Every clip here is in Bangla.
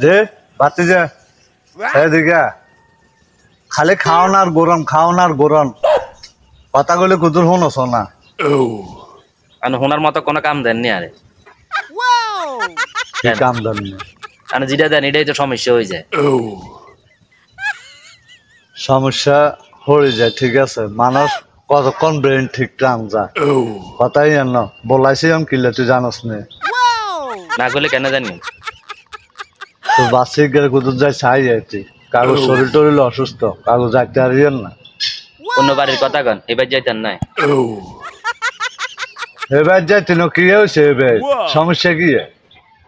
যে বাতি যে এদিকে খালি খাওন আর গরম কথা কইলে কুদুর শুনছ না আমি শোনার মতো কোনো কাম দেননি আরে কি কাম জানি আমি যেটা দেন এটাই তো সমস্যা হয়ে যায়। সমস্যা হয়ে যায় ঠিক আছে মানুষ কতক্ষণ ব্রেন ঠিক টান যায় কথাই ন বলাইছি আমি কিলে তুই জানোস নে না করলে কেন জানি তো বাসে গেলে কুদুর যায় চাই যাইতি কাগজ শরীর টরিল অসুস্থ কাগজ যাইতে হারিয়েন না অন্য বাড়ির কথা কন এবার যাইতেন নাই এবার যাইতি না কি হয়েছে এবার সমস্যা কি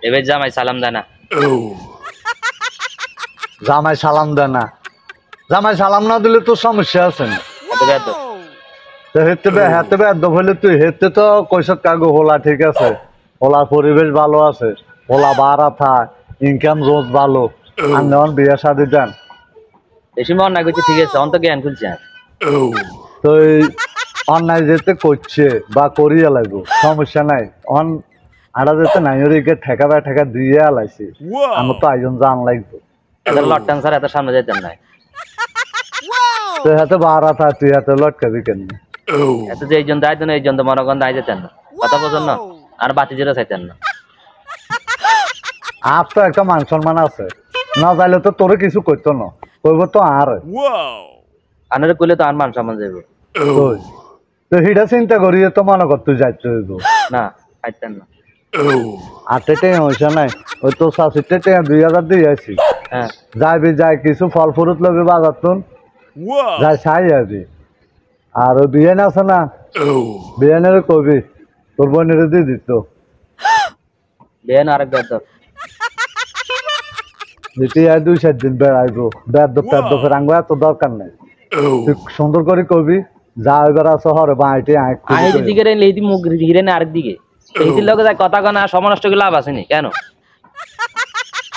এবার জামাই সালাম দানা জামাই সালাম দেয় না জামাই সালাম না দিলে তো সমস্যা আছে না এত তো হেতে বেদ হইলে তুই হেতে তো কৈশত কাগজ হোলা ঠিক আছে হোলার পরিবেশ ভালো আছে হোলা বাড়া থাক ইনকাম রোজ ভালো আর নেওয়ান বিয়ে শাদি দেন বেশি মন না করছে ঠিক আছে অন্ত জ্ঞান খুলছে তো এই অন্যায় যেতে করছে বা করিয়া লাগবো সমস্যা নাই অন আড়া যেতে নাই ওরিকে ঠেকা দিয়ে আলাইছি আমার তো আয়োজন জান লাগবে এত লটটান স্যার এত সামনে যাইতেন নাই তো হাতে বাড়া থাক তুই হাতে লটকাবি কেন এত যে এইজন দায় দেন এইজন তো মনগন্ধ আই যেতেন না কথা বোঝেন না আর বাতি যেটা চাইতেন না আর তো একটা মান সম্মান আছে না যাইলে তো তোরে কিছু করতো না কইব তো আর আনারে কইলে তো আর মান সম্মান যাইব তো হিডা চিন্তা করিয়ে তো মনে কর তুই যাইতে হইব না খাইতেন না আটে টেঁ হয়েছে নাই ওই তো শাশিতে টেঁ 2000 দিয়ে আসি হ্যাঁ যাইবি যাই কিছু ফল ফুরুত লবি বাজার তুন যাই চাই যাবি আর ওই বিয়ান আছে না বিয়ানের কবি তোর বোনের দিয়ে দিত বেন আরেক বেদ দিতে আর 2-4 দিন বেড়াইবো বেদ ফের আঙ্গ এত দরকার নাই তুই সুন্দর করে কবি যা এবার আছে হরে বাঁইটি আই দিকে রে লেইতি মুখ হিরে না আরেক দিকে এইটির লগে যায় কথা কনা সমনষ্ট কি লাভ আছে নি কেন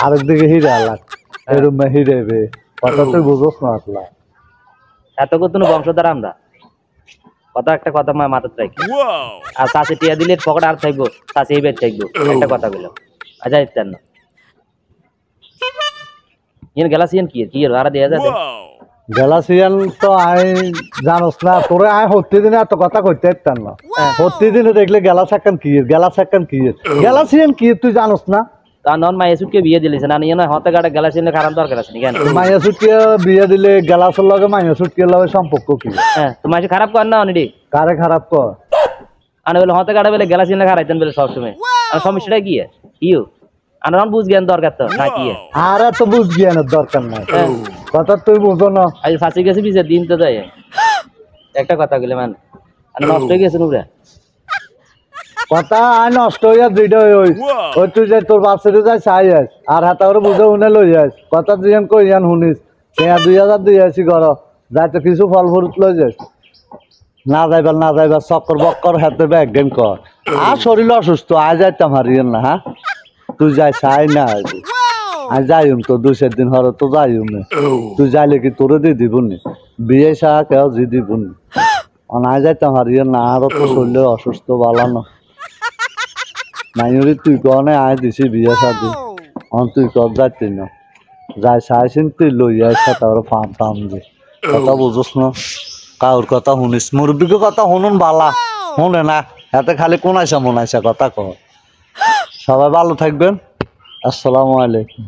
আরেক দিকে হিরে আলাক এরম হিরে বে কথা তুই বুঝোস না আসলা এত কত বংশধর আমরা কথা একটা কথা মাথায় রাখি আর চাষে টিয়া দিলে পকেট আর থাকবো চাষে এই বেদ থাকবো একটা কথা বললাম আচ্ছা ইত্যান না ইন গ্যালাসিয়ান কি কি আর দেয়া যায় গ্যালাসিয়ান তো আই জানোস না তোরে আয় প্রতিদিন এত কথা কইতে পারতাম না প্রতিদিন দেখলে গ্যালাসাকান কি গ্যালাসিয়ান কি তুই জানোস না তা নন মাইসুটকে বিয়ে দিলিছে না নিয়ে না হতে গাড়ে গ্যালাসিয়ান খারাপ দরকার আছে কেন মাইয়াসুটকে বিয়ে দিলে গ্যালাসের লগে মাইয়াসুটকে লগে সম্পর্ক কি হ্যাঁ তো মাইসু খারাপ কর না অনেডি কারে খারাপ কর আনে বলে হতে গাড়ে বলে গ্যালাসিয়ান খারাইতেন বলে সব সময় আর সমস্যাটা কি ইউ আনরন বুঝ জ্ঞান দরকার তো না কি আর এত বুঝ জ্ঞানের দরকার নাই কথা তুই বুঝো না আজ ফাঁসি গেছে বিজে দিন তো দেয় একটা কথা বলে মানে আর নষ্ট হয়ে গেছে নুরা কথা আয় নষ্ট হইয়া দুইটা ওই তুই যাই তোর বাচ্চাটা যাই চাই আস আর হাতা করে বুঝে উনে লই আস কথা দুইজন কইয়ান শুনিস 2000 দিয়ে আসি ঘর যাইতে কিছু ফল ফুরুত লই যাস না যাইবার চক্কর বক্কর হাতে ব্যাগ গেম কর আর শরীর অসুস্থ আয় যাইতাম হারিয়েন না হ্যাঁ তুই যাই চাই না আমি যাইম তো 2-4 দিন হরে তো যাইম না তুই যাইলে কি তোরে দিয়ে দিব নি বিয়ে চা কেউ জি দিব নি না যাইতাম হারিয়েন না আরো তো শরীর অসুস্থ ভালো না নাইরি তুই কনে আয় দিছি বিয়ে শাদি তুই কর যাইতি না যাই চাইছিন তুই লই আইসা তারপরে ফাম যে কথা বুঝোস না কাউর কথা শুনিস মুরব্বীকে কথা শুনুন বালা শুনে না এতে খালি কোন আইসা মন আইসা কথা কর সবাই ভালো থাকবেন আসসালামু আলাইকুম।